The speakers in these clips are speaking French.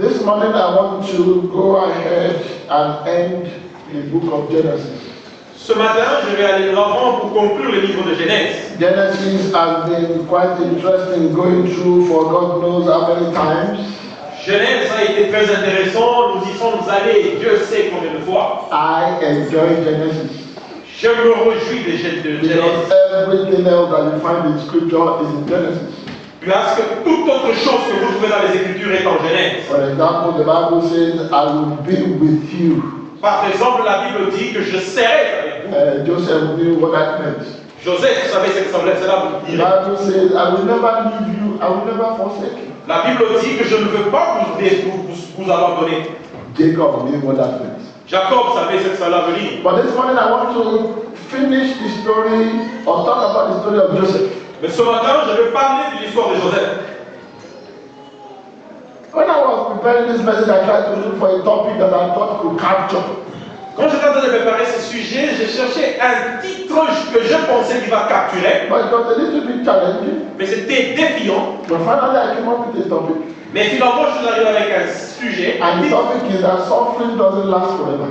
This morning I want to go ahead and end the book of Genesis. Ce matin, je vais aller de l'avant pour conclure le livre de Genèse. Genesis has been quite interesting going through for God knows how many times. Genèse a été très intéressant, nous y sommes allés, Dieu sait combien de fois. I enjoy Genesis. Je me réjouis de Genèse. Because everything else that you find in scripture is in Genesis. Parce que toute autre chose que vous trouvez dans les Écritures est en Genèse. For example, the Bible says, I will be with you. Par exemple, la Bible dit que je serai avec vous. Joseph knew what that meant. Joseph savait ce que cela veut The dire. Bible says, I will never leave you, I will never forsake you. La Bible dit que je ne veux pas vous abandonner. Jacob knew what that meant. Jacob savait ce que cela veut dire. But this morning I want to finish the story or talk about the story of Joseph. Mais ce matin, je vais parler de l'histoire de Joseph. When I was preparing this message, I tried to look for a topic that I thought could capture. Quand j'étais en train de préparer ce sujet, j'ai cherché un titre que je pensais qu'il va capturer. But it was a little bit challenging. Mais c'était défiant. But finally I came up with a topic. Mais finalement, je suis arrivé avec un sujet. And the topic is that suffering doesn't last forever.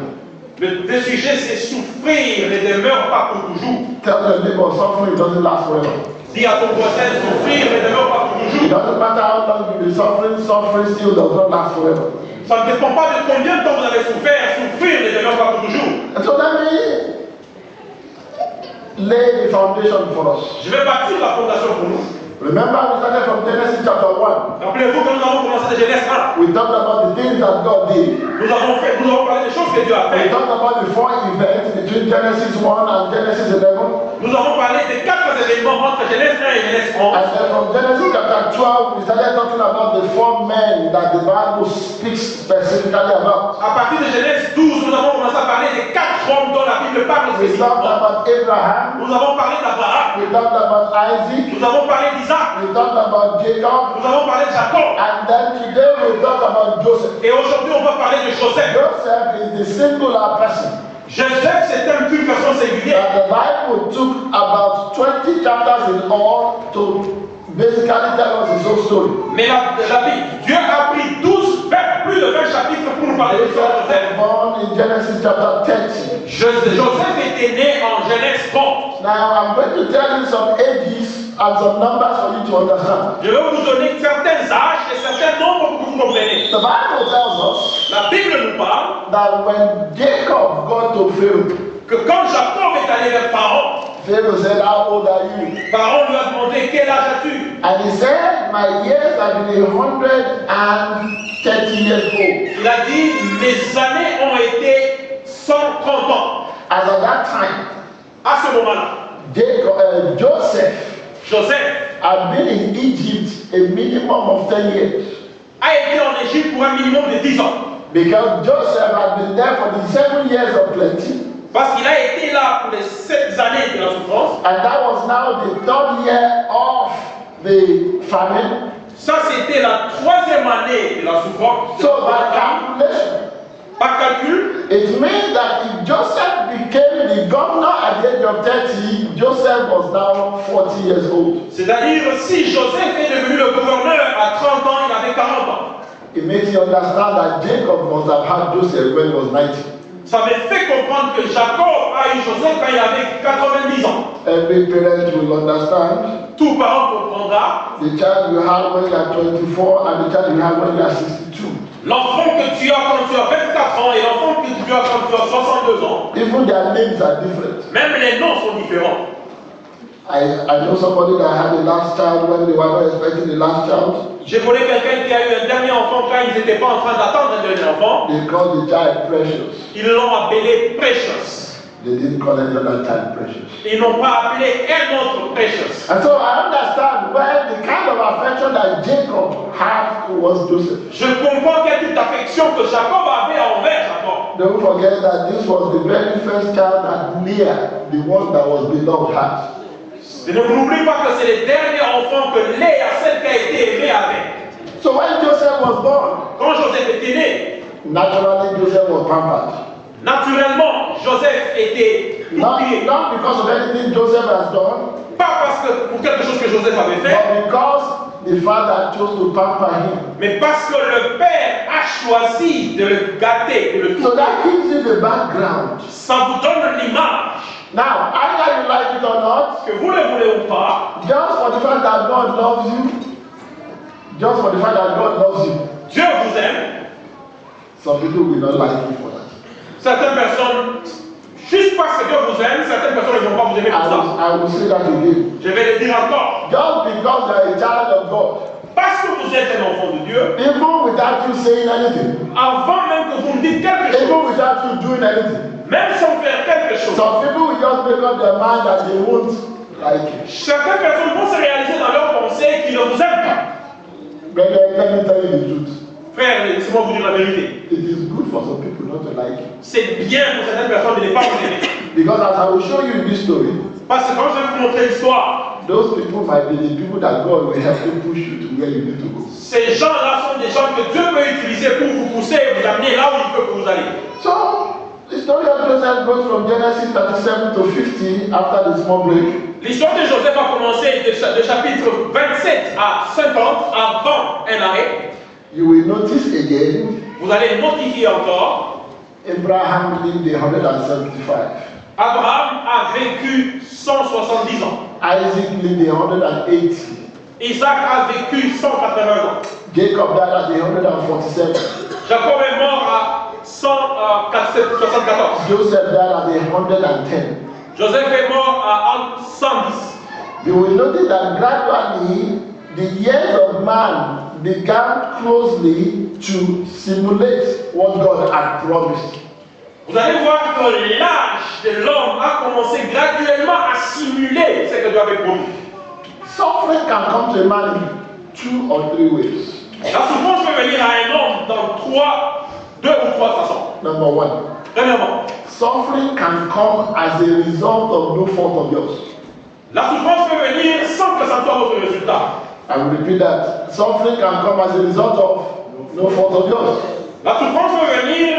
Le sujet, c'est souffrir ne demeure pas pour toujours. Tell the neighbor, suffering doesn't last forever. Dis à ton voisin, souffrir ne demeure pas pour It toujours. doesn't matter how long you've been suffering, suffering still does not last forever. Ça ne dépend pas de combien de temps vous avez souffert. Souffrir ne demeure pas pour toujours. And so let me lay the foundation for us. Je vais bâtir la fondation pour nous. Remember we started from Genesis chapter 1. Rappelez-vous que nous avons commencé de Genèse 1. We talked about the things that God did. Nous avons parlé des choses que Dieu a We faites. talked about the four events between Genesis 1 and Genesis 11. Nous avons parlé des 4 événements entre Genèse 1 et Genèse 11. And then from Genesis chapter 12, we started talking about the four men that the Bible speaks specifically about. À partir de Genèse 12, nous avons commencé à parler des 4 hommes dont la Bible parle We talked spécifiquement. about Abraham. Nous avons parlé d'Abraham. We talked about Isaac. Nous avons parlé d'Isaac. We talked about Jacob. Nous avons parlé de Jacob. And then today we talk about Joseph. Et aujourd'hui, on va parler de Joseph. Joseph is the singular person Joseph, c'est une personne singulière. that the Bible took about 20 chapters in all to basically tell us his whole story. Mais la Bible, Dieu a pris plus de 20 chapitres pour nous parler de Joseph Joseph. was born in Genesis chapter 30. Joseph était né en Genèse 30. Now I'm going to tell you some ages and some numbers for you to understand. Je vais vous donner certains âges et certains nombres pour que vous compreniez. The Bible tells us La Bible nous parle that when Jacob got to Pharaoh, que quand Jacob est allé vers Pharaon, Pharaoh said, "How old are you?" Pharaon lui a demandé quel âge as-tu? And he said, "My years have been 130 years old." Il a dit mes années ont été 130 ans. As at that time, À ce moment-là, Joseph Joseph had been in Egypt a minimum of 10 years. a été en Égypte pour un minimum de 10 ans. Because Joseph had been there for the 7 years of plenty. Parce qu'il a été là pour les 7 années de la souffrance. And that was now the 3rd year of the famine. Ça, c'était la 3e année de la souffrance. So by calculation, Par calcul, it means that if Joseph became the governor at the age of 30, Joseph was now 40 years old. c'est-à-dire si Joseph est devenu le gouverneur à 30 ans, il avait 40 ans. It makes you understand that Jacob must have had Joseph when he was 90. Ça me fait comprendre que Jacob a eu Joseph quand il avait 90 ans. Every parent will understand Tout parent comprendra. the child you have when you are 24 and the child you have when you are 62. L'enfant que tu as quand tu as 24 ans et l'enfant que tu as quand tu as 62 ans, Even their names are different. même les noms sont différents. I know somebody that had a last child when they were not expecting the last child. Je connais quelqu'un qui a eu un dernier enfant quand ils n'étaient pas en train d'attendre un dernier enfant. They called the child Precious. Ils l'ont appelé Precious. They didn't call another child Precious. Ils n'ont pas appelé un autre Precious. And so I understand where the kind of affection that Jacob had towards Joseph. Je comprends quelle petite affection que Jacob avait envers Jacob. Don't forget that this was the very first child that Leah, the one that was beloved, had. Et n'oublie pas que c'est le dernier enfant que Léa, celle qui a été aimée, avait. So when Joseph was born, Quand Joseph était né, naturally Joseph was pampered. naturellement, Joseph était Not oublié. because of anything Joseph has done, Pas parce que pour quelque chose que Joseph avait fait, but because the father chose to pamper him. mais parce que le père a choisi de le gâter, de le So toucher. that gives you the background. Ça vous donne l'image, Now, either you like it or not, que vous le voulez ou pas, just for the fact that God loves you, just for the fact that God loves you, Dieu vous aime. some people will not like you for that. Certaines personnes, juste parce que Dieu vous aime, certaines personnes ne vont pas vous aimer pour ça. I will say that again. Je vais le dire encore. Just because you are a child of God, Parce que vous êtes un enfant de Dieu, even without you saying anything, avant même que vous me dites quelque chose, even without you doing anything, même sans faire quelque chose, some people will just make up their mind that they won't like you. certaines personnes vont se réaliser dans leur pensée qu'ils ne vous aiment pas. Brother, let me tell you the truth. Frère, laissez-moi vous dire la vérité. It is good for some people not to like you. C'est bien pour certaines personnes de ne pas vous aimer. Because as I will show you in this story, Parce que quand je vais vous montrer l'histoire, those people might be the people that God will help you push you to where you need to go. ces gens-là sont des gens que Dieu peut utiliser pour vous pousser et vous amener là où il veut que vous allez. So, the story of Joseph goes from Genesis 37 to 50 after the small break. L'histoire de Joseph a commencé de chapitre 27 à 50 avant un arrêt. You will notice again, Vous allez notifier encore, Abraham lived 175. Abraham a vécu 170 ans. Isaac lived 180. Isaac a vécu 180 ans. Jacob died at 147. Jacob est mort à 174. Joseph died at 110. Joseph est mort à 110. You will notice that gradually the years of man began closely to simulate what God had promised. Vous allez voir que l'âge de l'homme a commencé graduellement à simuler ce que Dieu avait promis. Suffering can come to a man in 2 or 3 ways. La souffrance peut venir à un homme dans deux ou trois façons. Number 1, Premièrement, suffering can come as a result of no fault of yours. la souffrance peut venir sans que ça soit votre résultat. I will repeat that. Suffering can come as a result of no fault of yours. La souffrance peut venir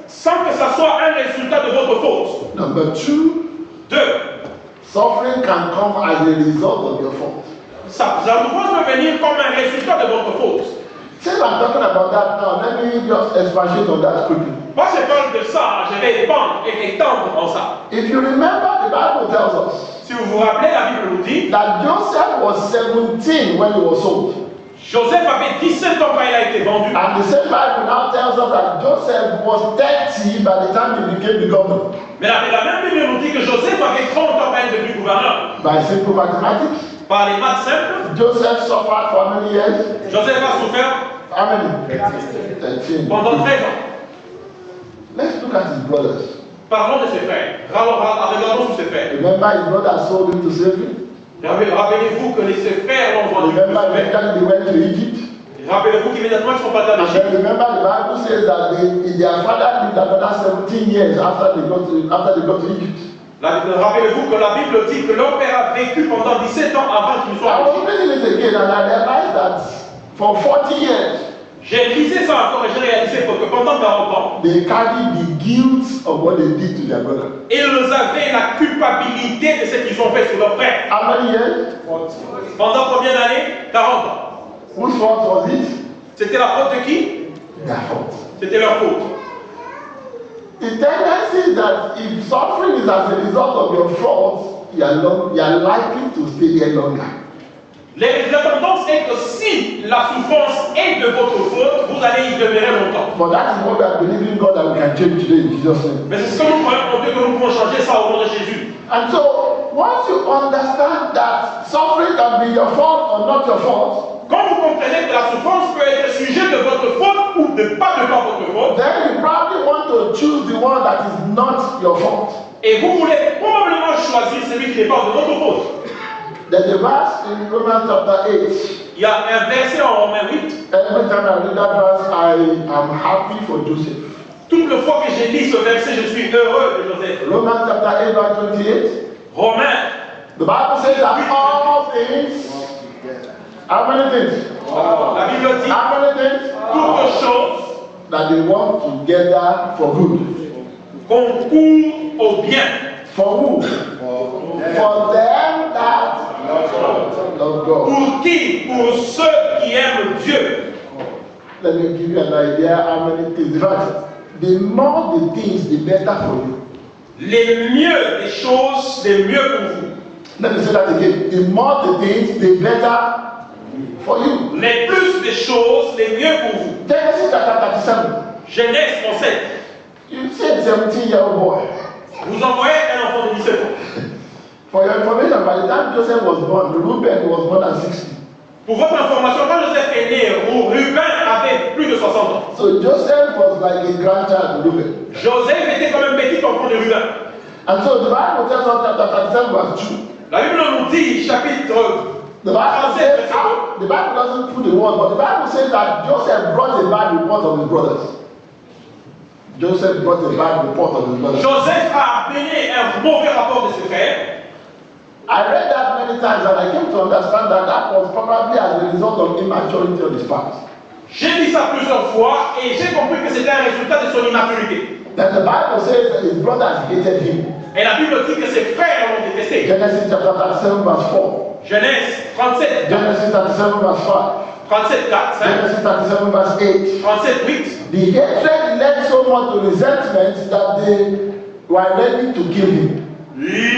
sans que ça soit un résultat de votre faute. Number 2, Deux, suffering can come as a result of your fault. la souffrance peut venir comme un résultat de votre faute. Since I'm talking about that now, let me just expatiate on that quickly. Moi, je parle de ça, je vais épandre et étendre en ça. If you remember, the Bible tells us Si vous vous rappelez, la Bible nous dit, that Joseph was 17 when he was sold. Joseph avait 17 ans quand il a été vendu. And the same Bible now tells us that Joseph was 30 by the time he became the governor. Mais la même Bible nous dit que Joseph avait 30 ans quand il est devenu gouverneur. By simple mathematics, Par les maths simples, Joseph suffered for how many years? Joseph a souffert How many? 13. pendant 13 ans. Let's look at his brothers. Parlons de ses frères. Regardons sur ses frères. Remember his brothers sold him to slavery? Rappelez-vous que ses frères l'ont vendu. Remember eventually they went to Egypt? Rappelez-vous qu'immédiatement ils sont partis en And Égypte. then remember the Bible says that their father lived another 17 years after they got to Egypt. Rappelez-vous que la Bible dit que leur père a vécu pendant 17 ans avant qu'il ne soit I en was reading it again and I realized that for 40 years J'ai lisé ça encore et j'ai réalisé que pendant 40 ans, they carried the guilt of what they did to their brother. ils avaient la culpabilité de ce qu'ils ont fait sur leur frère. How many years? Pendant combien d'années? 40 ans. Whose fault was it? C'était la faute de qui? Their fault. C'était leur faute. The tendency is that if suffering is as a result of your fault, you are likely to stay there longer. La tendance est que si la souffrance est de votre faute, vous allez y demeurer longtemps. But that is what we are believing God that we can change today in Jesus' name. Mais c'est ce que nous croyons en Dieu que nous pouvons changer ça au nom de Jésus. And so, once you understand that suffering can be your fault or not your fault, Quand vous comprenez que la souffrance peut être sujet de votre faute ou de pas votre faute, then you probably want to choose the one that is not your fault. et vous voulez probablement choisir celui qui n'est pas de votre faute. There's a verse in Romans chapter 8. Il y a un verset en Romains 8. Every time I read that verse, I am happy for Joseph. Toute la fois que j'ai lu ce verset, je suis heureux de Joseph. Romans chapter 8, verse 28. Romains, The Bible says that all things, how many things? la Bible dit, How many things? toutes choses That they work together for good. concourent au bien. For who? For them that love God. Pour qui? Pour ceux qui aiment Dieu. Let me give you an idea how many things. In fact, the more the things, the better for you. Les mieux des choses, les mieux pour vous. Let me say that again. The more the things, the better for you. Les plus des choses, les mieux pour vous. Genesis chapter 37. Genèse 37. You see a 17-year-old boy. Vous envoyez un enfant de 17 ans. For your information, by the time Joseph was born, Reuben was more than 60. Pour votre information, quand Joseph est né, Ruben avait plus de 60 ans. So Joseph was like a grandchild to Reuben. Joseph était comme un petit enfant de Ruben. And so the Bible tells us chapter 37 verse 2. La Bible nous dit, chapitre The Bible 37, says, verset 2. the Bible doesn't put the word, but the Bible says that Joseph brought a bad report of his brothers. Joseph brought a bad report of his brothers. Joseph a donné un mauvais rapport de ses frères. I read that many times and I came to understand that that was probably as a result of immaturity on his part. J'ai dit ça plusieurs fois et j'ai compris que c'était un résultat de son immaturité. Then the Bible says that his brothers hated him. Et la Bible dit que ses frères l'ont détesté. Genesis chapter 37 verse 4. Genèse 37, Genesis 37 verse 5. 37, 4, 5, Genesis 37 verse 8. 37, 8. The hatred led so much to resentment that they were ready to kill him.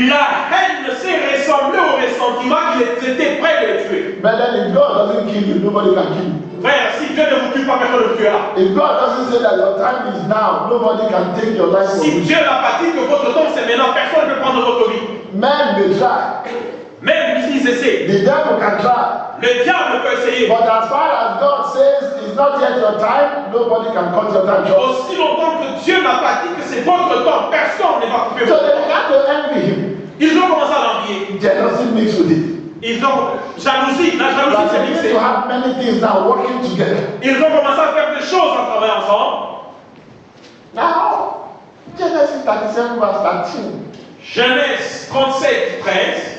La haine s'est ressemblée au ressentiment qu'il était prêt de le tuer. But then if God doesn't kill you, nobody can kill you. Frère, si Dieu ne vous tue pas, personne ne le tuera. If God doesn't say that your time is now, nobody can take your life from Si you. Dieu n'a pas dit que votre temps c'est maintenant, personne ne peut prendre votre vie. Men may try. Même s'ils essaient, The devil can try. le diable peut essayer. But as far as God says it's not yet your time, nobody can cut your time short. Aussi longtemps que Dieu n'a pas dit que c'est votre temps, personne ne va couper So votre they temps. began to envy him. Ils ont commencé à l'envier. Jealousy mixed with it. Ils ont jalousie, la jalousie But s'est they mixée. need to have many things now working together. Ils ont commencé à faire des choses à travailler ensemble. Now, Genesis 37 verse 13. Genèse 37, 13.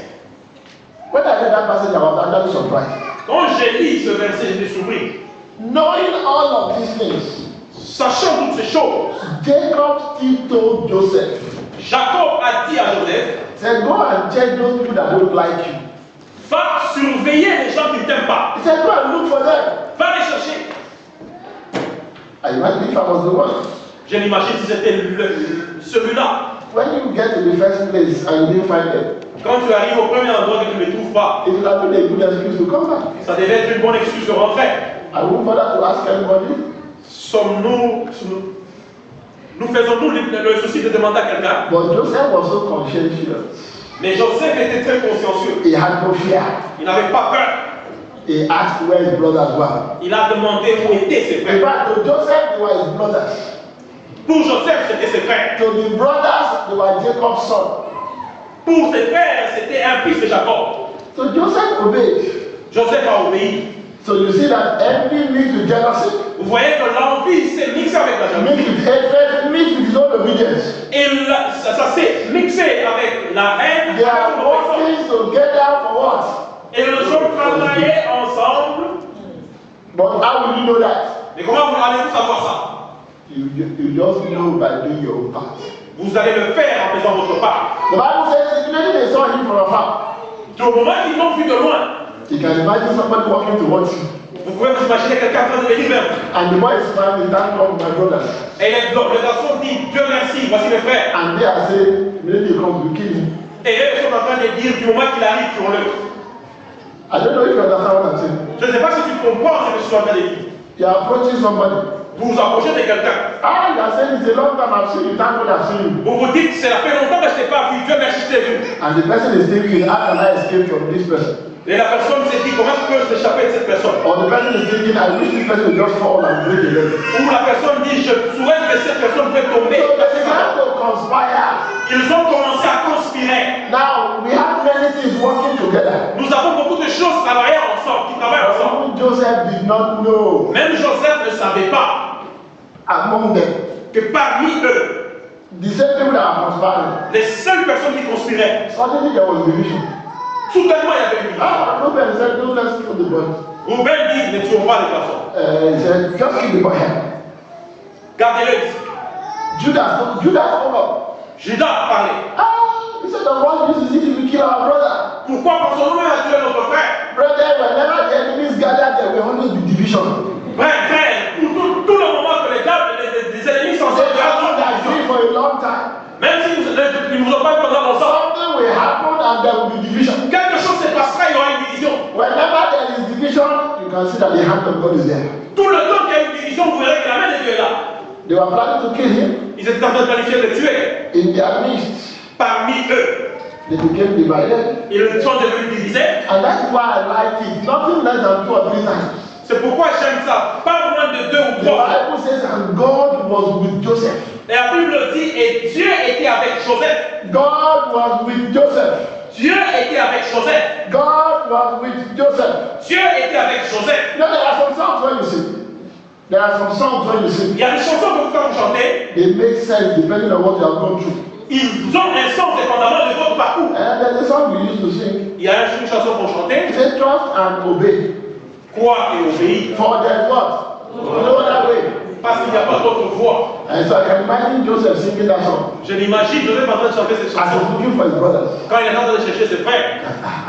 When I read that passage, I was actually surprised. Quand j'ai lu ce verset, j'étais surpris. Knowing all of these things, Sachant toutes ces choses, Jacob still told Joseph, Jacob a dit à Joseph, said, go and check those people that don't like you. va surveiller les gens qui ne t'aiment pas. He said, go and look for them. Va les chercher. I imagine if I was the one. Je m'imagine si c'était celui-là. When you get to the first place and you didn't find them, Quand tu arrives au premier endroit que tu ne les trouves pas, it would have been a good excuse to come back. ça devait être une bonne excuse de rentrer. I won't bother to ask anybody. Nous faisons-nous le souci de demander à quelqu'un. But Joseph was so conscientious. Mais Joseph était très consciencieux. He had no fear. Il n'avait pas peur. He asked where his brothers were. Il a demandé où étaient ses In frères. fact, to Joseph, they were his brothers. Pour Joseph, c'était ses frères. To the brothers, they were Jacob's son. Pour ses frères, c'était un fils de Jacob. So Joseph obeyed. Joseph a obéi. So you see that envy mixed with jealousy, Vous voyez que l'envie s'est mixée avec la jalousie. mixed with hatred, mixed with his own obedience. Et ça s'est mixé avec la haine. They are working together for what? Et ils ont travaillé ensemble. But how will you know that? Mais comment vous allez-vous savoir ça? You just know by doing your own part. Vous allez le faire en faisant votre part. The Bible says immediately they saw him from afar. Du moment qu'ils l'ont vu de loin, You can imagine somebody walking towards you. vous pouvez vous imaginer quelqu'un en train de venir vers vous. And the boy is smiling, thank God, my brothers. Et le garçon dit, Dieu merci, voici mes frères. And they are saying, immediately he comes, we kill him. Et eux sont en train de dire, du moment qu'il arrive, tuons-le. I don't know if you understand what I'm saying. Je ne sais pas si tu comprends ce que je suis en train de dire. You are approaching somebody. Vous vous approchez de quelqu'un. Ah, you are saying it's a long time I've seen you, thank God I've seen you. Vous vous dites, ça fait longtemps que je ne t'ai pas vu, Dieu merci, je t'ai vu. And the person is thinking, how can I escape from this person? Et la personne s'est dit, comment je peux s'échapper de cette personne? Or the person is thinking, I wish this person would just fall and break the leg. Ou la personne dit, je souhaite que cette personne peut tomber. So they began to conspire. Ils ont commencé à conspirer. Now, we have many things working together. Nous avons beaucoup de choses travaillées ensemble, qui travaillent ensemble. Even Joseph did not know Même Joseph ne savait pas among them. que parmi eux, The same people that are conspiring. les seules personnes qui conspiraient, Suddenly there was division. soudainement il y avait une division. Ah, Reuben said, no, let's kill the boy. Rouben dit, ne tuons pas les garçons. He said, just kill the boy. Gardez-le ici. Judas spoke up. Judas a parlé. Ah, he said, the one uses it to kill our brother. Pourquoi pensons-nous à tuer notre frère? Brethren, whenever the enemies gather, there will always be division. Frère, can see that the hand of God is there. Tout le temps qu'il y a une division, vous verrez que la main de Dieu est là. They were planning to kill him. Ils étaient en train de planifier de le tuer. In their midst, Parmi eux, they became divided. ils sont devenus divisés. And that's why I like it. Nothing less than 2 or 3 times. C'est pourquoi j'aime ça. Pas moins de 2 ou The 3. Bible says, and God was with Joseph. Et la Bible dit, et Dieu était avec Joseph. God was with Joseph. Dieu était avec Joseph. God was with Joseph. Dieu était avec Joseph. You know, there are some songs when you sing. There are some songs when you sing. Il y a des chansons que quand vous chantez, They make sense depending on what you have gone through. ils ont un sens dépendamment de votre parcours. And there's a song we used to sing. Il y a une chanson qu'on chantait, It says, trust and obey. crois et obéis. For there's what? No other way. Parce qu'il n'y a pas d'autre voie. And so I can imagine Joseph singing that song. Je l'imagine, Joseph en train de chanter cette As chanson. he's looking for his brothers. Quand il est en train de chercher ses frères,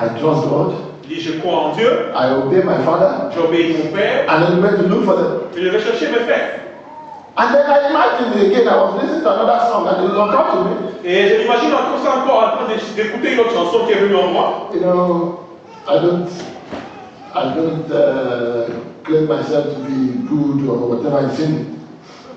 I trust God. il dit, je crois en Dieu, I obey my father. j'obéis mon père, And then he went to look for them. et je vais chercher mes frères. And then I imagine again, I was listening to another song and it occurred to me. Et je l'imagine encore en train d'écouter une autre chanson qui est venue en moi. You know, I don't claim myself to be good or whatever I sing.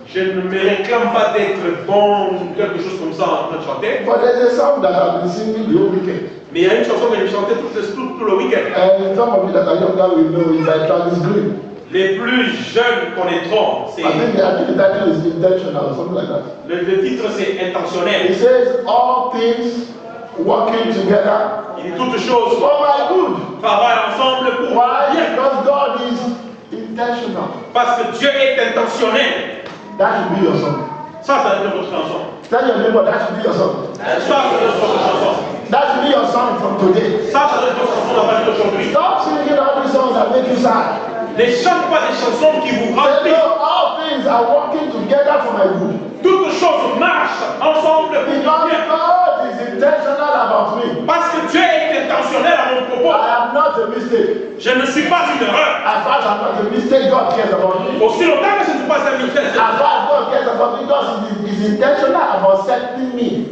Je ne me réclame pas d'être bon ou quelque chose comme ça en train de chanter. But there's a song that I've been singing the whole weekend. Mais il y a une chanson que je chantais tout le week-end. And some of you that are younger will know is by Travis Green. Les plus jeunes connaîtront. I think the title is intentional or something like that. Le titre c'est intentionnel. It says, all things working together Il dit toutes choses for my good. travaillent ensemble pour Why? bien. Because God is intentional. Parce que Dieu est intentionnel. That should be your song. Ça doit être votre chanson. Tell your neighbor that should be your song. Ça doit être votre chanson. That should be your song from today. Ça doit être votre chanson à partir d'aujourd'hui. Stop singing all these songs that make you sad. Ne chante pas des chansons qui vous Say, remplissent. no, all things are working together for my good. Toutes choses marchent ensemble pour Because bien. God is intentional about me. Parce que Dieu est intentionnel à mon propos. I am not a mistake. Je ne suis pas une erreur. As far as I'm not a mistake, God cares about me. Aussi longtemps que je ne suis pas un mystère, As far as God cares about me, God is intentional about setting me.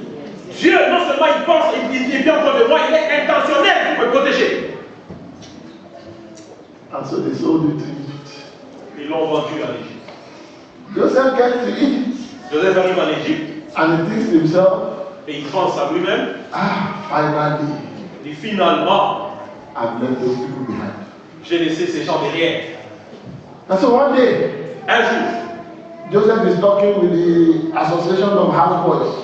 Dieu, non seulement il pense, il est bien proche de moi, il est intentionnel pour me protéger. And so they sold it to Egypt. Ils l'ont vendu à l'Égypte. Joseph gets to Egypt Joseph arrive en Égypte and he thinks to himself, et il pense à lui-même. finally, Il dit finalement, I've left those people behind. j'ai laissé ces gens derrière. And so one day, Un jour, Joseph is talking with the Association of Houseboys.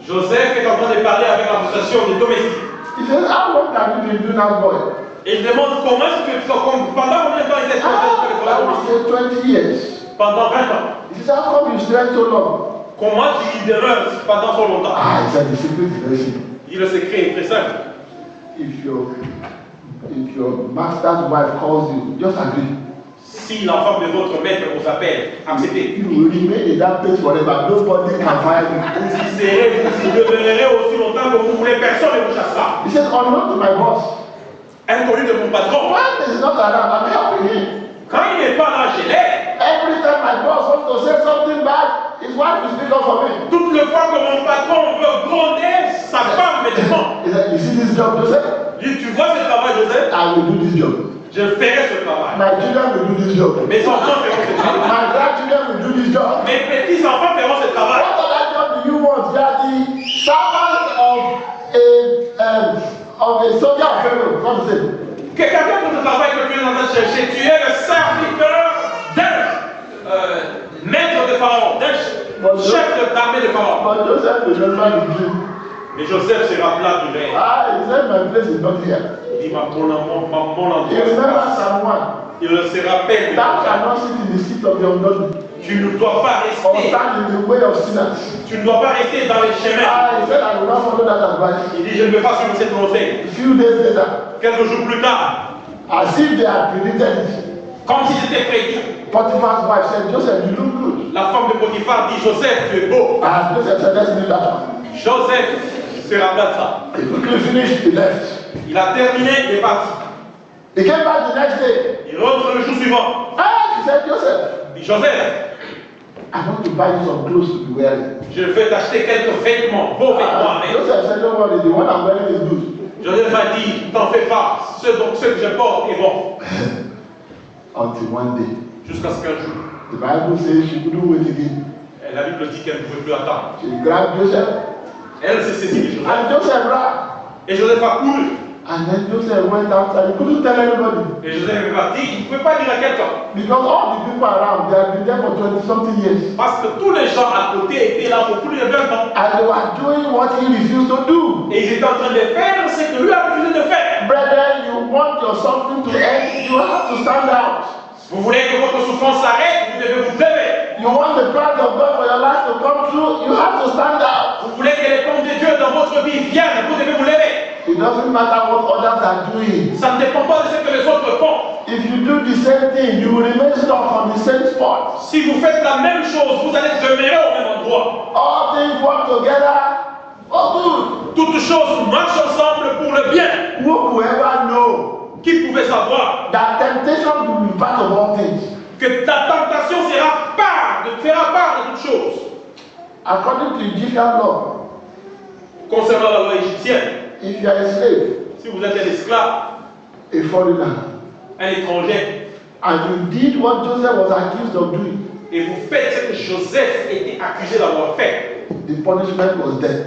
Joseph est en train de parler avec l'association des domestiques. He says, how long have you been doing houseboy? Et il demande comment est-ce que, pendant combien de temps il était I would say 20 years. Pendant 20 ans. He says, how come you stayed so long? Comment tu demeures pendant trop longtemps? He said, the secret is very simple. Il dit le secret est très simple. If your master's wife calls you, just agree. Si la femme de votre maître vous appelle, acceptez. You will remain in that place forever. Nobody can fire you. Vous demeurerez aussi longtemps que vous voulez, personne ne vous chassera. He says, unknown to my boss. Inconnu de mon patron. When he's not around, I'm helping him. Quand il n'est pas là, je l'aide. Every time my boss wants to say something bad, his wife will speak up for me. Toute le fois que mon patron veut gronder, sa femme me défend. He said, you see this job, Joseph? Il dit, tu vois ce travail, Joseph? I will do this job. Je ferai ce travail. My children will do this job. Mes enfants feront ce travail. My grandchildren will do this job. Mes petits-enfants feront ce travail. What other job do you want? You are the servant of a soldier of Pharaoh. What is it? Quelqu'un d'autre travail que tu es en train de chercher, tu es le serviteur d'un maître de Pharaon, d'un chef d'armée de Pharaon. But Joseph remembered the dream. Mais Joseph se rappela du rêve. He said, my place is not here. Il dit, mon endroit. He remembered Psalm 1. Il se rappelle. Thou shalt not sit in the seat of the ungodly, Tu ne dois pas or rester. stand in the way of sinners. Tu ne dois pas rester dans les chemins. He said, I will not follow that advice. Il dit, je ne veux pas suivre cette conseil. A few days later, Quelques jours plus tard, as if they had predicted it, comme si c'était prédit, Potiphar's wife said, Joseph, you look good. la femme de Potiphar dit, Joseph, tu es beau. And Joseph said, let's leave that one. Joseph se rappela de ça. He quickly finished, he left. Il a terminé, il est parti. He came back the next day. Il rentre le jour suivant. He said, Joseph, Il dit, Joseph, I want to buy you some clothes to be wearing. je vais t'acheter quelques vêtements, beaux vêtements. Mais Joseph said, don't worry, the one I'm wearing is good. Joseph a dit, t'en fais pas, ce que je porte est bon. until one day. Jusqu'à ce qu'un jour, The Bible says she couldn't wait again. et la Bible dit qu'elle ne pouvait plus attendre. She grabbed Joseph, Elle s'est saisie de Joseph. and Joseph ran. Et Joseph a couru. And then Joseph went outside. He couldn't tell anybody. Et Joseph est parti. Il ne pouvait pas dire à quelqu'un. Because all the people around, they had been there for 20 something years. Parce que tous les gens à côté étaient là pour plus de 20 ans. And they were doing what he refused to do. Et ils étaient en train de faire ce que lui a refusé de faire. Brethren, you want your suffering to end, you have to stand out. Vous voulez que votre souffrance s'arrête, vous devez vous lever. You want the plan of God for your life to come true, you have to stand out. Vous voulez que les plans de Dieu dans votre vie viennent, vous devez vous lever. It doesn't matter what others are doing. Ça ne dépend pas de ce que les autres font. If you do the same thing, you will remain stuck on the same spot. Si vous faites la même chose, vous allez demeurer au même endroit. All things work together for good. Toutes choses marchent ensemble pour le bien. Who will ever know Qui pouvait savoir that temptation will be part of all things? que ta tentation fera part de toutes choses. According to Egyptian law, Concernant la loi égyptienne, if you are a slave, si vous êtes un esclave, a foreigner, un étranger, and you did what Joseph was accused of doing, et vous faites ce que Joseph était accusé d'avoir fait, the punishment was death.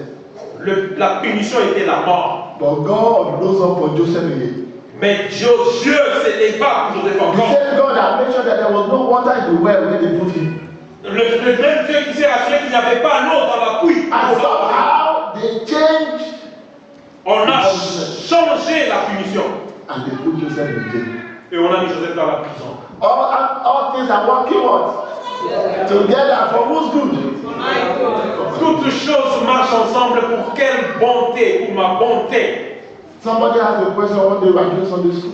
la punition était la mort. But God rose up for Joseph again. Mais Dieu s'éleva pour Joseph The encore. same God that made sure that there was no water in the well when they put him. Le même Dieu qui s'est assuré qu'il n'y avait pas l'eau dans la couille. And somehow they changed On a changé la punition. and they put Joseph in jail. Et on a mis Joseph dans la prison. All things are working what? Together for who's good? Toutes choses marchent ensemble pour quelle bonté, pour ma bonté. Somebody has a question one day we are doing Sunday school.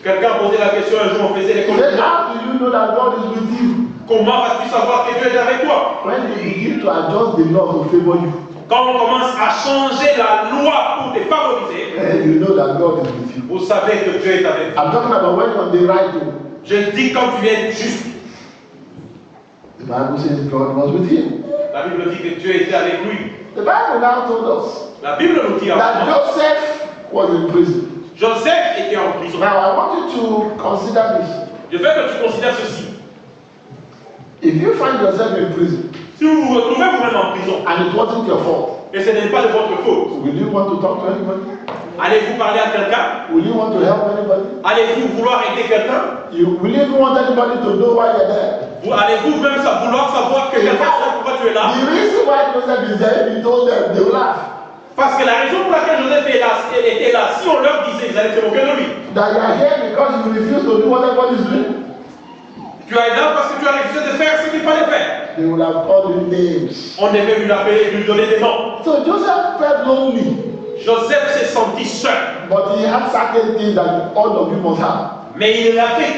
Quelqu'un posait la question un jour, on faisait He l'école. said, how do you know that God is with you? Comment vas-tu savoir que Dieu est avec toi? When you begin to adjust the law to favor you, Quand on commence à changer la loi pour te favoriser, then you know that God is with you. vous savez que Dieu est avec toi. I'm talking about when you're on the right way. Je dis quand tu es juste. The Bible says God was with him. La Bible dit que Dieu était avec lui. The Bible now told us La Bible nous dit that avant. Joseph was in prison. Joseph était en prison. Now I want you to consider this. Je veux que tu considères ceci. If you find yourself in prison Si vous vous retrouvez vous-même en prison, and it wasn't your fault, et ce n'est pas de votre faute, will you want to talk to anybody? allez-vous parler à quelqu'un? Will you want to help anybody? Allez-vous vouloir aider quelqu'un? Will you even want anybody to know why you're there? Allez-vous même vouloir savoir que quelqu'un sait pourquoi tu es là? The reason why Joseph is there, he told them, they will laugh. Parce que la raison pour laquelle Joseph était là, si on leur disait, ils allaient se moquer de lui. That you are here because you refuse to do what everybody is doing. Tu es là parce que tu as refusé de faire ce qu'il fallait faire. They will have called you names. On devait lui appeler, lui donner des noms. So Joseph felt lonely, Joseph s'est senti seul. but he had certain things that all of you must have. Mais il a fait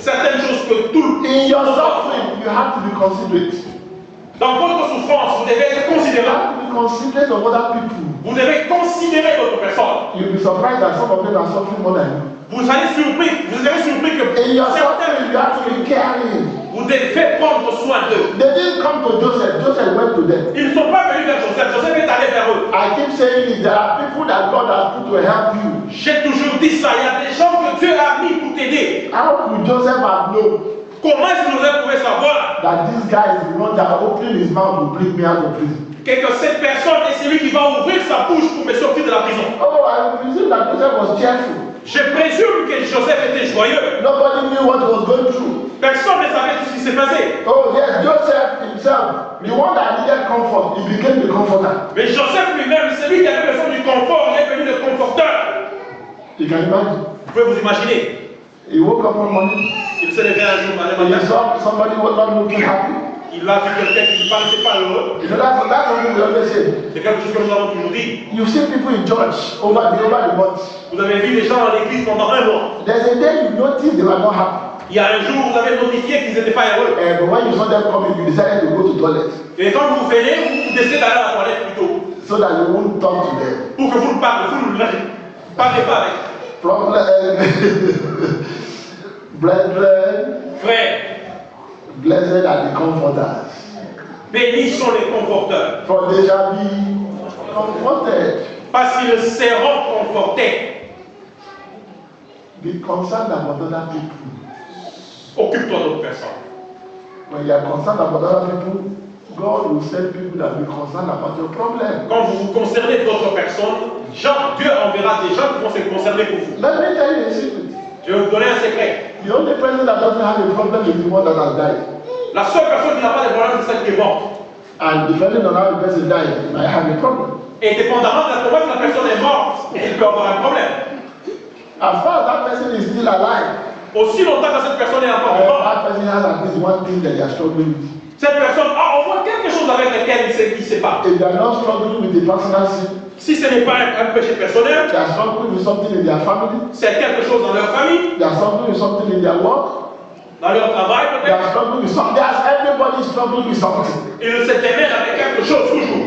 certaines choses que tout. In your suffering, you have to be considerate. Dans votre souffrance, vous devez être You considérant. have to be considerate of other people. Vous devez considérer d'autres personnes. You'll be surprised that some of them are suffering more than you. Vous serez surpris que In your certains, suffering, you have to be caring. vous devez prendre soin d'eux. They didn't come to Joseph. Joseph went to them. Ils ne sont pas venus vers Joseph. Joseph est allé vers eux. I keep saying it. There are people that God has put to help you. J'ai toujours dit ça. Il y a des gens que Dieu a mis pour t'aider. How could Joseph have known Comment est-ce que Joseph pouvait savoir that this guy is the one that opened his mouth to bring me out of prison? que cette personne est celui qui va ouvrir sa bouche pour me sortir de la prison? Oh, I presume that Joseph was cheerful. Je présume que Joseph était joyeux. Nobody knew what he was going through. Personne ne savait tout ce qui s'est passé. Oh, yes, Joseph himself, the one that needed comfort, he became the comforter. Mais Joseph lui-même, celui qui avait besoin du confort, il est devenu le conforteur. You can imagine. Vous pouvez vous imaginer. He woke up one morning Il se levait un jour and matin. he saw somebody was not looking happy. Il a vu quelqu'un qui ne paraissait pas heureux. You know, that's something we always say. C'est quelque chose que nous avons toujours dit. You've seen people in church over the months. Vous avez vu les gens dans l'église pendant un mois. There's a day you notice they were not happy. Il y a un jour, vous avez notifié qu'ils n'étaient pas heureux. But when you saw them coming, you decided to go to toilet Et quand vous venez, vous décidez d'aller à la toilette plutôt. so that you won't talk to them. Pour que vous ne parlez, vous ne parlez pas avec. Brethren, Frère, blessed are the comforters, bénis sont les conforteurs. for they shall be comforted. Parce qu'ils seront confortés. Be concerned about other people. Occupe-toi d'autres personnes. When you are concerned about other people, God will send people that will be concerned about your problem. Quand vous vous concernez d'autres personnes, Dieu enverra des gens qui vont se concerner pour vous. Let me tell you a secret. Je vais vous donner un secret. The only person that doesn't have a problem is the one that has died. La seule personne qui n'a pas de problème, c'est celle qui est morte. And depending on how the person died, he might have a problem. Et dépendamment de comment la personne est morte, il peut avoir un problème. As far as that person is still alive, Aussi longtemps que cette personne est encore vivante, that person has at least one thing that they are struggling with. cette personne a au moins quelque chose avec lequel il se bat. If they are not struggling with a personal sin, Si ce n'est pas un péché personnel, they are struggling with something in their family, c'est quelque chose dans leur famille, they are struggling with something in their work, dans leur travail they are peut-être. struggling with something. Everybody is struggling with something. Ils se démènent avec quelque chose toujours.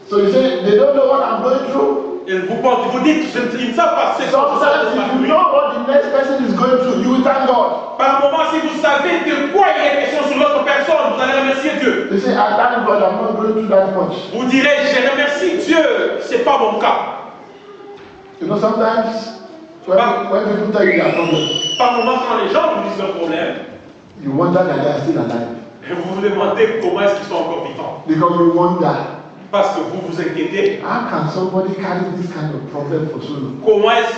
So you say, they don't know what I'm going through. Ils vous dites, ils ne savent pas ce que Sometimes if you know what the next person is going through, you will thank God. Par moment, si vous savez de quoi il est question sur l'autre personne, vous allez remercier Dieu. You say, I thank God I'm not going through that much. Vous direz, je remercie Dieu, c'est pas mon cas. You know, sometimes when people tell you their problem, Par moment, quand les gens vous disent leur problème, you wonder that they are still alive. vous vous demandez comment est-ce qu'ils sont encore vivants. Because you wonder, Parce que vous vous inquiétez. how can somebody carry this kind of problem for so long? Comment est-ce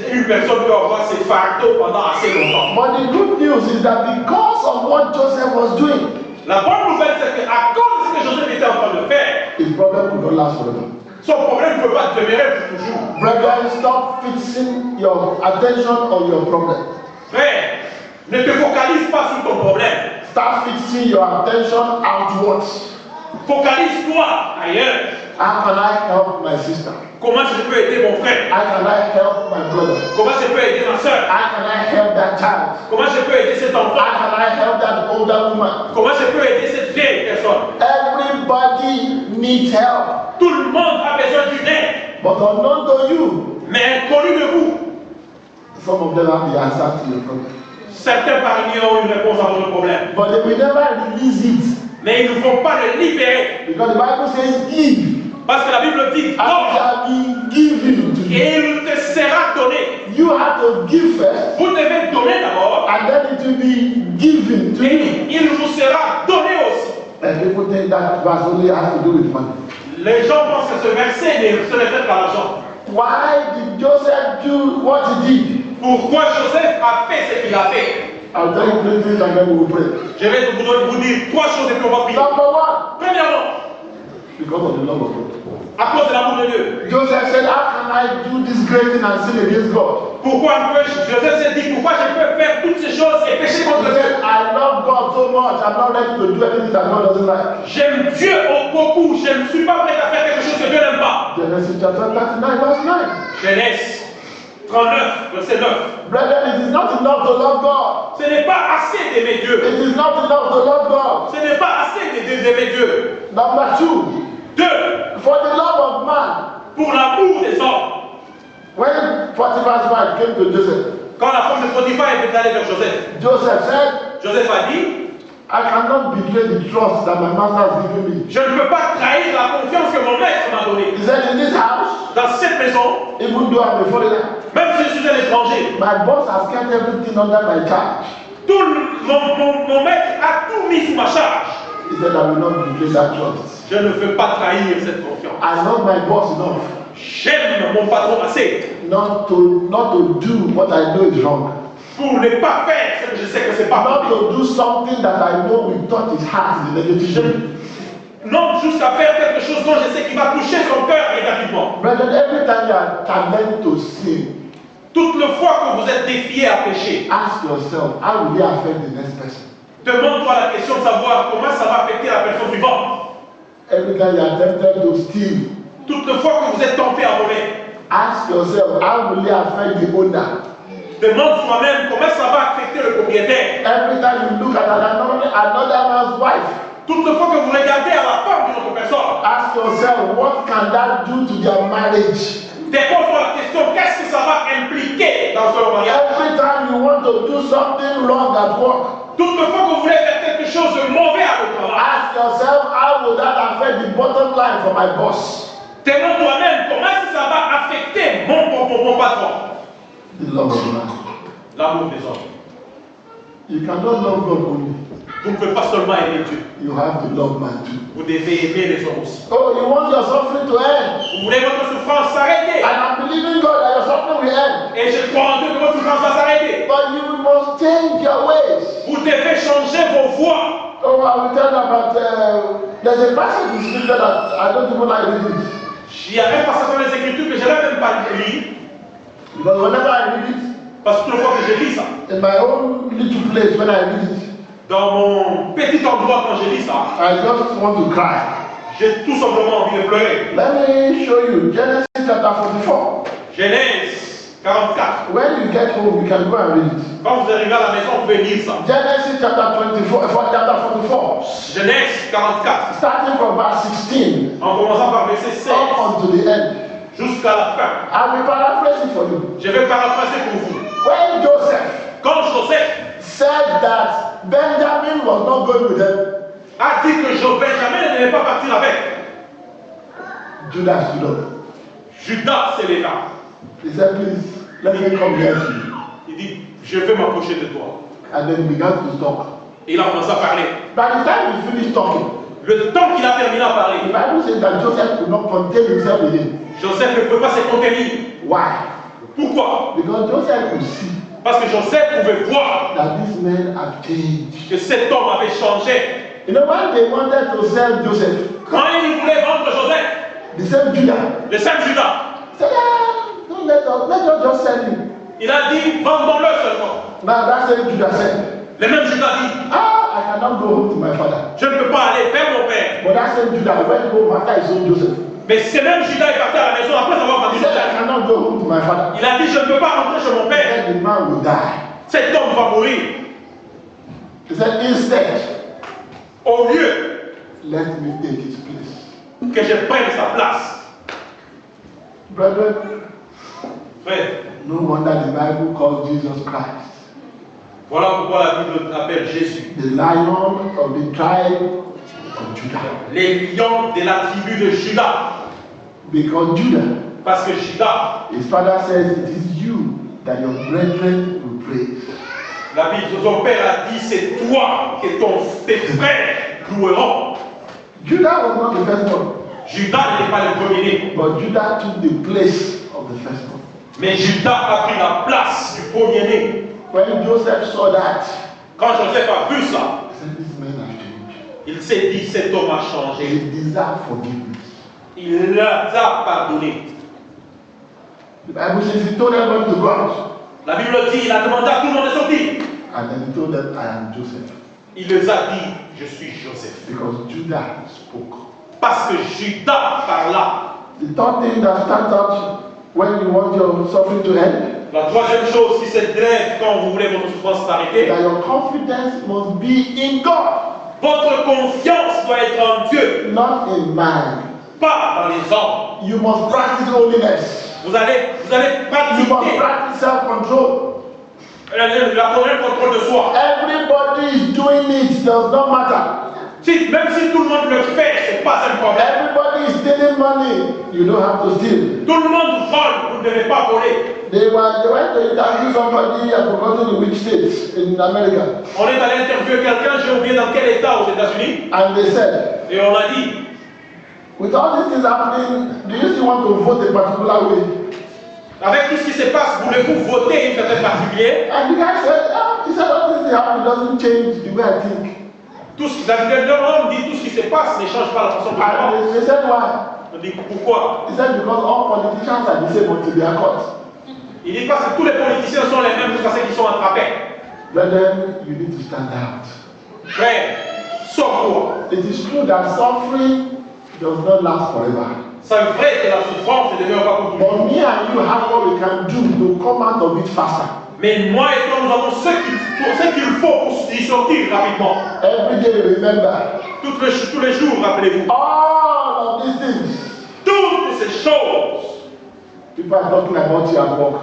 qu'une personne peut avoir ces fardeaux pendant assez longtemps? But the good news is that because of what Joseph was doing, La bonne nouvelle, c'est qu'à cause de ce que Joseph était en train de faire, his problem could not last forever. son problème ne peut pas demeurer pour toujours. Brethren, stop fixing your attention on your problem. Frère, ne te focalise pas sur ton problème. Start fixing your attention outwards. Focalise-toi ailleurs. How can I help my sister? Comment je peux aider mon frère? How can I help my brother? Comment je peux aider ma soeur? How can I help that child? Comment je peux aider cet enfant? How can I help that older woman? Comment je peux aider cette vieille personne? Everybody needs help, Tout le monde a besoin d'une aide, but unknown to you, mais inconnu de vous. some of them have the answer to your problem. Certains parmi eux ont une réponse à votre problème, But they will never release it mais ils ne vont pas le libérer. because the Bible says, give, Parce que la Bible dit, and it donne, shall be given to you. et il te sera donné. You have to give first, Vous devez donner d'abord, and then it will be given to you. et il vous sera donné aussi. And people think that verse only has to do with money. Les gens pensent que ce verset ne réfère qu'à l'argent. Why did Joseph do what he did? Pourquoi Joseph a fait ce qu'il a fait? I'll tell you three things and then we will pray. Je vais vous dire trois choses et puis on va prier. Number one, Premièrement, because of the love of God. à cause de l'amour de Dieu. Joseph said, how can I do this great thing and sin against God? Pourquoi Joseph s'est dit, pourquoi je peux faire toutes ces choses et pécher He contre Dieu? said, I love God so much, I'm not ready to do anything that God doesn't like. J'aime Dieu beaucoup, je ne suis pas prêt à faire quelque chose que Dieu n'aime pas. Genesis chapter 39, verse 9. Genèse 39, verset 9. Brethren, it is not enough to love God. Ce n'est pas assez d'aimer Dieu. It is not enough to love God. Ce n'est pas assez d'aimer Dieu. Number two, Deux, for the love of man. pour l'amour des hommes. When Potiphar's wife came to Joseph, Quand la femme de Potiphar est allée vers Joseph, Joseph said, Joseph a dit, I cannot betray the trust that my master has given me. je ne peux pas trahir la confiance que mon maître m'a donnée. He said, in this house, Dans cette maison, even though I'm a foreigner, même si je suis un étranger, my boss has kept everything under my charge. mon maître a tout mis sous ma charge. He said, I will not betray that trust. Je ne veux pas trahir cette confiance. I love my boss enough J'aime mon patron assez not to do what I know is wrong. pour ne pas faire ce que je sais que c'est pas Not bon. to do something that I know will touch his heart in a negative way. Non jusqu'à faire quelque chose dont je sais qu'il va toucher son cœur négativement. Brethren, every time you are challenged to sin, Toute le fois que vous êtes défié à pécher, ask yourself, how will it affect the next person? demande-toi la question de savoir comment ça va affecter la personne suivante. Every time you are tempted to steal, Toute le fois que vous êtes tenté à voler, ask yourself, how will it affect the owner? demande toi-même comment ça va affecter le propriétaire. Every time you look at another man's wife, Toute le fois que vous regardez à la femme d'une autre personne, ask yourself, what can that do to their marriage? dépose-toi la question, qu'est-ce que ça va impliquer dans ce mariage? Every time you want to do something wrong at work, Toute le fois que vous voulez faire quelque chose de mauvais à votre travail, ask yourself, how will that affect the bottom line for my boss? demande toi-même comment est-ce que ça va affecter mon patron. The love of man. L'amour des hommes. You cannot love God only. Vous ne pouvez pas seulement aimer Dieu. You have to love man too. Vous devez aimer les hommes aussi. Oh, you want your suffering to end? Vous voulez votre souffrance s'arrêter. And I'm believing God that your suffering will end. Et je crois en Dieu que votre souffrance va s'arrêter. But you must change your ways. Vous devez changer vos voies. Oh, I will tell you about, there's a passage in scripture that I don't even like reading it. Il y a un passage dans les Écritures que je n'ai même pas lu. Because whenever I read it, Parce que toute fois que je lis ça, in my own little place, when I read it, dans mon petit endroit quand je lis ça, I just want to cry. j'ai tout simplement envie de pleurer. Let me show you Genesis chapter 44. Genèse 44. When you get home, you can go and read it. Quand vous arrivez à la maison, vous pouvez lire ça. Genesis chapter 44. Genèse 44. Starting from verse 16 En commençant par verset 16 up unto the end. jusqu'à la fin. I will paraphrase it for you. Je vais paraphraser pour vous. When Joseph Quand Joseph said that Benjamin was not going with them, a dit que Benjamin ne devait pas partir avec, Judah stood up. Judas s'éleva. He said, please, let me come here to you. Il dit, je vais m'approcher de toi. And then he began to talk. Et il a commencé à parler. By the time he finished talking, Le temps qu'il a terminé à the parler, Bible says that Joseph could not contain himself within. Joseph ne peut pas se contenir. Why? Pourquoi? Because Joseph could see Parce que Joseph pouvait voir that these men have changed. que cet homme avait changé. You know, when they wanted to sell Joseph, Quand il voulait vendre Joseph, the same Judah le saint Judas, said, don't let us just sell him. il a dit, vendons-le seulement. Now that same Judah said, Le même Judas dit, I cannot go home to my father. je ne peux pas aller vers mon père. But that same Judah went home after he sold Joseph. Mais ce même Judas est parti à la maison après avoir vendu He said, I Joseph. cannot go home to my father. Il a dit, je ne peux pas rentrer chez mon père. Then the man will die. Cet homme va mourir. He said, instead, Au lieu let me take his place. que je prenne sa place. Brethren, Frère, no wonder the Bible calls Jesus Christ voilà pourquoi la Bible appelle Jésus the lion of the tribe of Judah. les lions de la tribu de Judas. Because Judah, Parce que Judas, his father says, it is you that your brethren will praise. la Bible, son père a dit, c'est toi que tes frères loueront. Judah was not the first one, Judas n'était pas le premier-né, but Judah took the place of the first one. mais Judas a pris la place du premier-né. When Joseph saw that, Quand Joseph a vu ça, he said, these men have changed. il s'est dit, cet homme a changé. They deserve forgiveness. Il leur a pardonné. The Bible says he told everyone to go out. La Bible dit, il a demandé à tout le monde de sortir. And then he told them, I am Joseph. Il les a dit, je suis Joseph. Because Judah spoke. Parce que Judas parla. The third thing that stands out when you want your suffering to end, La troisième chose qui se dresse quand vous voulez votre souffrance s'arrêter, that your confidence must be in God, votre confiance doit être en Dieu, not in man. pas dans les hommes. You must practice holiness. Vous allez You must pratiquer practice self-control. la première contrôle de soi. Everybody is doing it, does not matter. Même si tout le monde le fait, ce n'est pas un problème. Everybody is stealing money. You don't have to steal. Tout le monde vole, vous ne devez pas voler. They went to interview somebody, I've forgotten in which state in America. On est allé interviewer quelqu'un, j'ai oublié dans quel état aux États-Unis, And they said, et on a dit, with all these things happening, do you still want to vote a particular way? avec tout ce qui se passe, voulez-vous voter une certaine particulière? And the guy said, he said, all these things happening doesn't change the way I think. L'homme dit tout ce qui se passe ne change pas la façon de voir. And they said, why? On dit pourquoi? He said, because all politicians are the same until they are caught. Il dit parce que tous les politiciens sont les mêmes jusqu'à ceux qui sont attrapés. Brethren, you need to stand out. Frère, sauve-toi. It is true that suffering does not last forever. C'est vrai que la souffrance ne demeure pas pour toujours. But me and you have what we can do to come out of it faster. Mais moi et toi, nous avons ce qu'il faut pour y sortir rapidement. Every day, remember. Tous les jours, rappelez-vous. All of these things. Toutes ces choses. People are talking about you at work.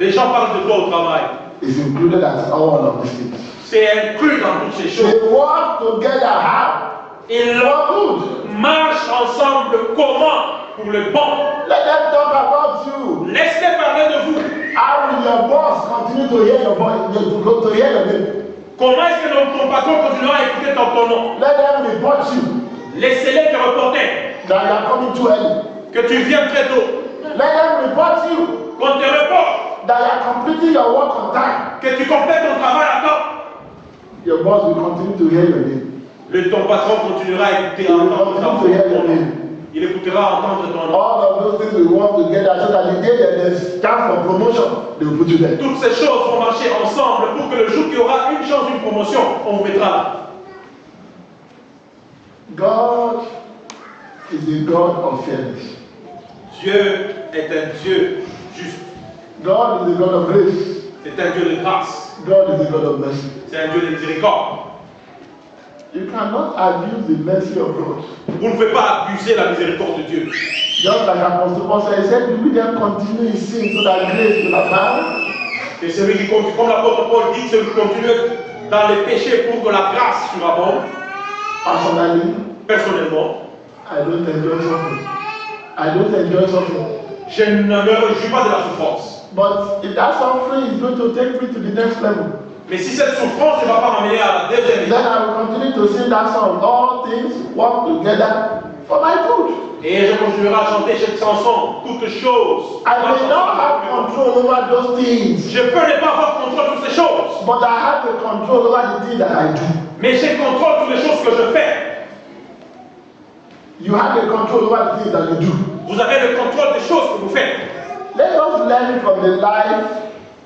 Les gens parlent de toi au travail. It's included as all of these things. C'est inclus dans toutes ces choses. They work together how? Ils For good. marchent ensemble comment? Pour le bon. Let them talk about you. Laissez parler de vous. How will your boss continue to hear your voice, to hear your name? Comment est-ce que ton patron continuera à écouter ton nom? Let them report you Laissez-les te reporter that you are coming too early. que tu viens très tôt. Let them report you Qu'on te reporte that you are completing your work on time. que tu complètes ton travail à temps. Your boss will continue to hear your name. Ton patron continuera à écouter, à entendre ton nom. Il écoutera à entendre ton nom. All of those things we work together so that the day that there's time for promotion, they will put you there. Toutes ces choses vont marcher ensemble pour que le jour qu'il y aura une chance d'une promotion, on vous mettra là. God is a God of fairness. Dieu est un Dieu juste. God is a God of grace. C'est un Dieu de grâce. God is a God of mercy. C'est un Dieu de miséricorde. You cannot abuse the mercy of God. Vous ne pouvez pas abuser la miséricorde de Dieu. Just like Apostle Paul said, he said, we then continue in sin so that grace will abound. Et celui qui continue, comme l'apôtre Paul dit, celui qui continue dans les péchés pour que la grâce surabonde. Personally, Personnellement, I don't enjoy suffering. I don't enjoy suffering. je ne me réjouis pas de la souffrance. But if that suffering is going to take me to the next level, Mais si cette souffrance ne va pas m'amener à la deuxième then étape, I will continue to sing that song. All things work together for my good. et je continuerai à chanter cette chanson, toutes choses. I may not have control over those things, Je peux ne pas avoir contrôle sur ces choses, but I have the control over the things that I do. mais j'ai contrôle sur les choses que je fais. You have the control over the things that you do. Vous avez le contrôle des choses que vous faites. Let us learn from the life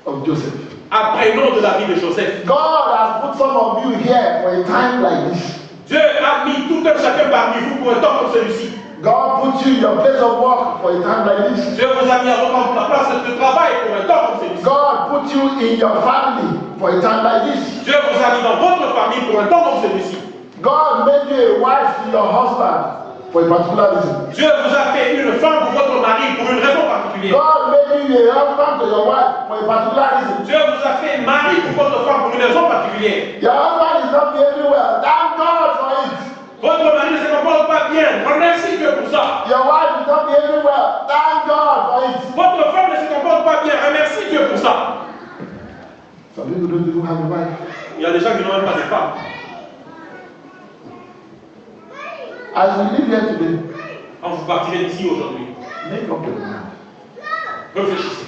of Joseph. Apprenons de la vie de Joseph. God has put some of you here for a time like this. Dieu a mis tout un chacun parmi vous pour un temps comme celui-ci. God put you in your place of work for a time like this. Dieu vous a mis à la place de travail pour un temps comme celui-ci. God put you in your family for a time like this. Dieu vous a mis dans votre famille pour un temps comme celui-ci. God made you a wife to your husband for a particular reason. Dieu vous a fait une femme pour votre mari pour une raison particulière. God made you a husband to your wife for a particular reason. Dieu vous a fait mari pour votre femme pour une raison particulière. Your husband is not behaving well. Thank God for it. Votre mari ne se comporte pas bien. Remercie Dieu pour ça. Your wife is not behaving well. Thank God for it. Votre femme ne se comporte pas bien. Remercie Dieu pour ça. Some people don't even have a wife. Il y a des gens qui n'ont même pas de femme. As we live here today, Quand vous partirez d'ici aujourd'hui, make up your mind réfléchissez.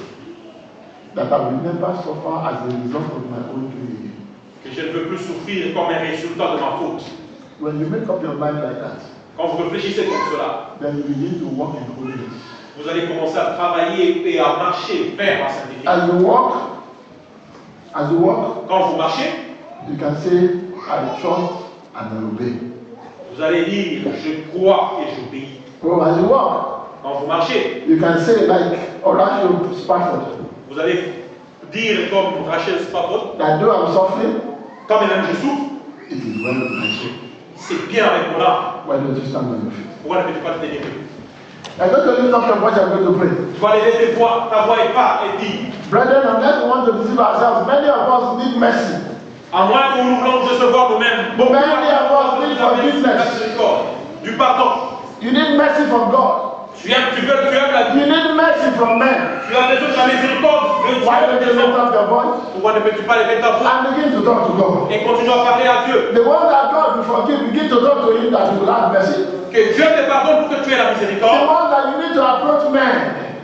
that I will never suffer as a result of my own doing. Que je ne veux plus souffrir comme un résultat de ma faute. When you make up your mind like that, Quand vous réfléchissez comme cela, then you begin to walk in holiness. vous allez commencer à travailler et à marcher vers la sainteté. As you walk, Quand vous marchez, you can say, I trust and I obey. vous allez dire je crois et j'obéis. So as you walk, Quand vous marchez, you can say like Horatio Spafford, vous allez dire comme Rachel Spafford, that though I'm suffering, quand même je souffre, it is well with my soul. c'est bien avec mon âme. Why don't you stand on your feet? Pourquoi ne fais-tu pas te tenir debout? I'm going to lift up your voice, I'm going to pray. Tu vas lever tes voix, ta voix et part et dire, Brethren, unless we want to deceive ourselves, many of us need mercy. à moins que nous voulons recevoir nous-mêmes, beaucoup du pardon. You need mercy from God. Tu aimes la vie. You need mercy from men. Tu as besoin de la miséricorde de Dieu. Why don't you lift up your voice Pourquoi ne peux-tu pas lever ta voix and begin to talk to God? et continuer à parler à Dieu? The one that God will forgive, begin to talk to Him that He will have mercy. Que Dieu te pardonne pour que tu aies la The miséricorde. one that you need to approach men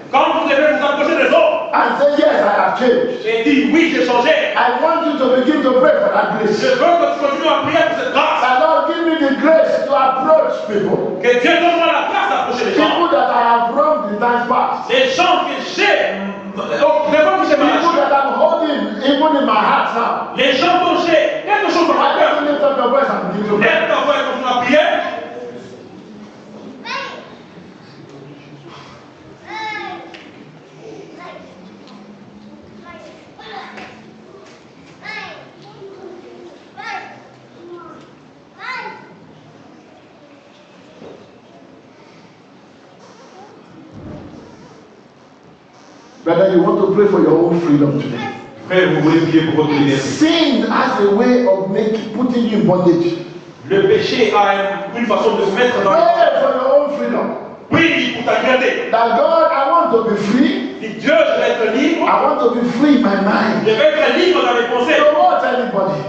Quand vous devez vous approcher des autres and say, yes, I have changed. et dire oui, j'ai changé, I want you to begin to pray for that grace. je veux que tu continues à prier pour cette grâce. That Lord, give me the grace to approach people. Que Dieu donne-moi la grâce d'approcher les gens. People that I have wronged in times past. Les gens que j'ai, devant que j'ai People marché. that I'm holding even in my heart now. Les gens dont j'ai quelque chose dans Why ma cœur. don't you lift up your voice and begin to pray? Lève ta voix et continue à prier. Brother, you want to pray for your own freedom today. Frère, vous voulez prier pour votre liberté. Sin has a way of putting you in bondage. Le péché a une façon de se mettre dans Pray for your own freedom. Oui, pour ta liberté. That God, I want to be free. Dis Dieu, je vais être libre. I want to be free in my mind. Je vais être libre dans mes pensées. Don't hurt anybody.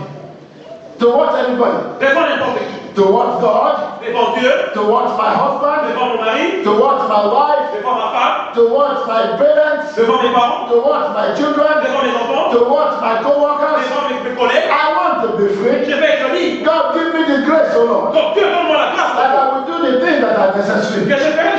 towards anybody, devant n'importe qui, towards God, devant Dieu, towards my husband, devant mon mari, towards my wife, devant ma femme, towards my parents, devant mes parents, towards my children, devant mes enfants, towards my co-workers. devant mes collègues. I want to be free. Je vais être libre. God, give me the grace, O Lord, Donc Dieu donne-moi la grâce that I will do the things that are necessary que je ferai